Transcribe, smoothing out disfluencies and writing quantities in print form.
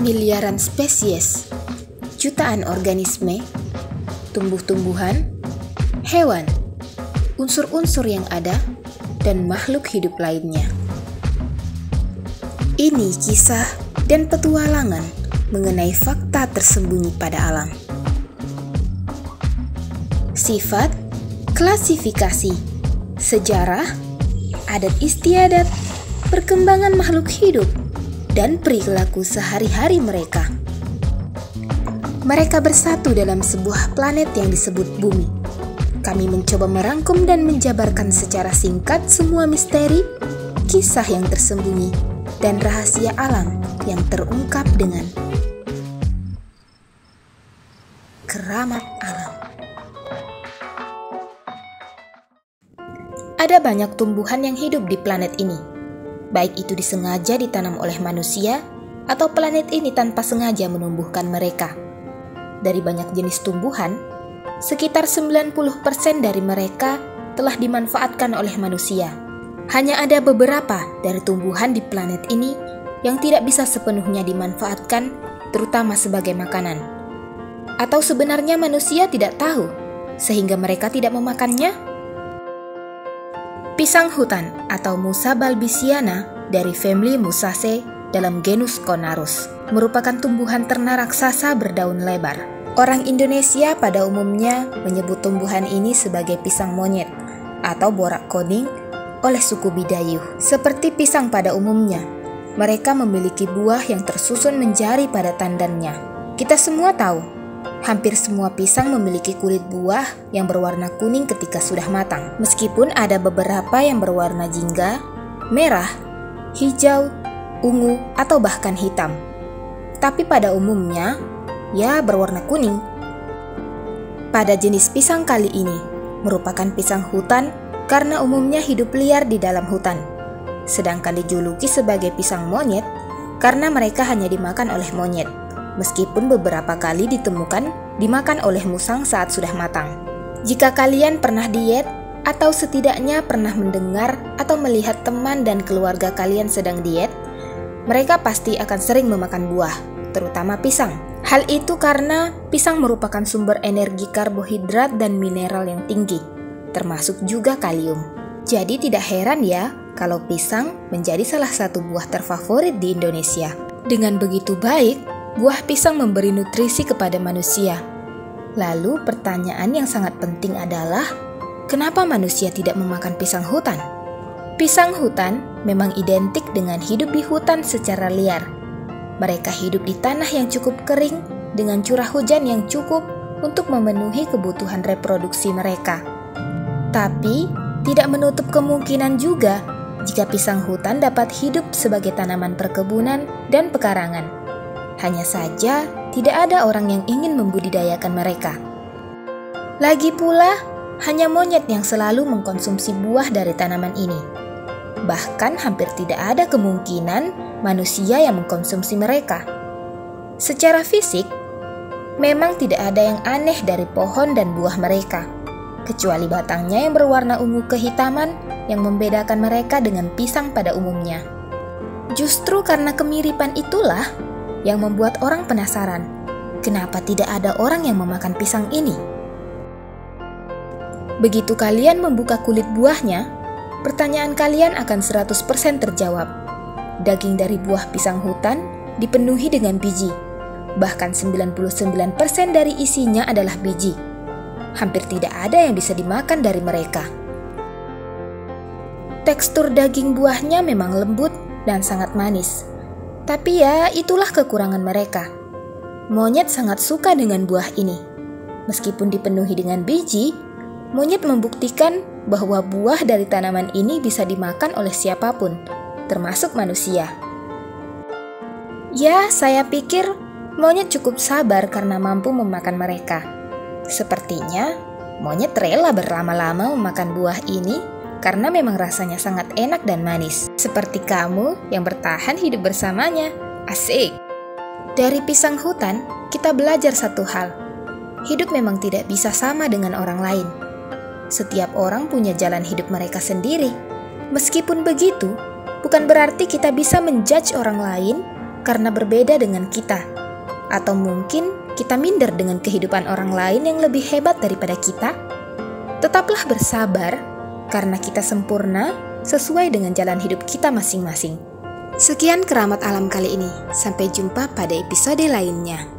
miliaran spesies, jutaan organisme, tumbuh-tumbuhan, hewan, unsur-unsur yang ada, dan makhluk hidup lainnya. Ini kisah dan petualangan mengenai fakta tersembunyi pada alam. Sifat, klasifikasi, sejarah, adat istiadat, perkembangan makhluk hidup, dan perilaku sehari-hari mereka. Mereka bersatu dalam sebuah planet yang disebut Bumi. Kami mencoba merangkum dan menjabarkan secara singkat semua misteri, kisah yang tersembunyi, dan rahasia alam yang terungkap dengan keramat alam. Ada banyak tumbuhan yang hidup di planet ini, baik itu disengaja ditanam oleh manusia atau planet ini tanpa sengaja menumbuhkan mereka. Dari banyak jenis tumbuhan, sekitar 90% dari mereka telah dimanfaatkan oleh manusia. Hanya ada beberapa dari tumbuhan di planet ini yang tidak bisa sepenuhnya dimanfaatkan, terutama sebagai makanan. Atau sebenarnya manusia tidak tahu, sehingga mereka tidak memakannya? Pisang hutan atau Musa balbisiana dari famili Musaceae dalam genus Conarus merupakan tumbuhan ternak raksasa berdaun lebar. Orang Indonesia pada umumnya menyebut tumbuhan ini sebagai pisang monyet atau borak kuning oleh suku Bidayuh. Seperti pisang pada umumnya, mereka memiliki buah yang tersusun menjari pada tandannya. Kita semua tahu, hampir semua pisang memiliki kulit buah yang berwarna kuning ketika sudah matang. Meskipun ada beberapa yang berwarna jingga, merah, hijau, ungu, atau bahkan hitam. Tapi pada umumnya, ya berwarna kuning. Pada jenis pisang kali ini, merupakan pisang hutan karena umumnya hidup liar di dalam hutan. Sedangkan dijuluki sebagai pisang monyet karena mereka hanya dimakan oleh monyet. Meskipun beberapa kali ditemukan dimakan oleh musang saat sudah matang. Jika kalian pernah diet, atau setidaknya pernah mendengar atau melihat teman dan keluarga kalian sedang diet, mereka pasti akan sering memakan buah, terutama pisang. Hal itu karena pisang merupakan sumber energi karbohidrat dan mineral yang tinggi, termasuk juga kalium. Jadi tidak heran ya kalau pisang menjadi salah satu buah terfavorit di Indonesia. Dengan begitu baik, buah pisang memberi nutrisi kepada manusia. Lalu pertanyaan yang sangat penting adalah, kenapa manusia tidak memakan pisang hutan? Pisang hutan memang identik dengan hidup di hutan secara liar. Mereka hidup di tanah yang cukup kering dengan curah hujan yang cukup untuk memenuhi kebutuhan reproduksi mereka. Tapi, tidak menutup kemungkinan juga jika pisang hutan dapat hidup sebagai tanaman perkebunan dan pekarangan. Hanya saja, tidak ada orang yang ingin membudidayakan mereka. Lagi pula, hanya monyet yang selalu mengkonsumsi buah dari tanaman ini. Bahkan hampir tidak ada kemungkinan manusia yang mengkonsumsi mereka. Secara fisik, memang tidak ada yang aneh dari pohon dan buah mereka, kecuali batangnya yang berwarna ungu kehitaman yang membedakan mereka dengan pisang pada umumnya. Justru karena kemiripan itulah yang membuat orang penasaran, kenapa tidak ada orang yang memakan pisang ini? Begitu kalian membuka kulit buahnya, pertanyaan kalian akan 100% terjawab. Daging dari buah pisang hutan dipenuhi dengan biji. Bahkan 99% dari isinya adalah biji. Hampir tidak ada yang bisa dimakan dari mereka. Tekstur daging buahnya memang lembut dan sangat manis. Tapi ya, itulah kekurangan mereka. Monyet sangat suka dengan buah ini. Meskipun dipenuhi dengan biji, monyet membuktikan bahwa buah dari tanaman ini bisa dimakan oleh siapapun, termasuk manusia. Ya, saya pikir monyet cukup sabar karena mampu memakan mereka. Sepertinya, monyet rela berlama-lama memakan buah ini karena memang rasanya sangat enak dan manis. Seperti kamu yang bertahan hidup bersamanya. Asik! Dari pisang hutan, kita belajar satu hal. Hidup memang tidak bisa sama dengan orang lain. Setiap orang punya jalan hidup mereka sendiri. Meskipun begitu, bukan berarti kita bisa menjudge orang lain karena berbeda dengan kita, atau mungkin kita minder dengan kehidupan orang lain yang lebih hebat daripada kita. Tetaplah bersabar, karena kita sempurna sesuai dengan jalan hidup kita masing-masing. Sekian Keramat Alam kali ini, sampai jumpa pada episode lainnya.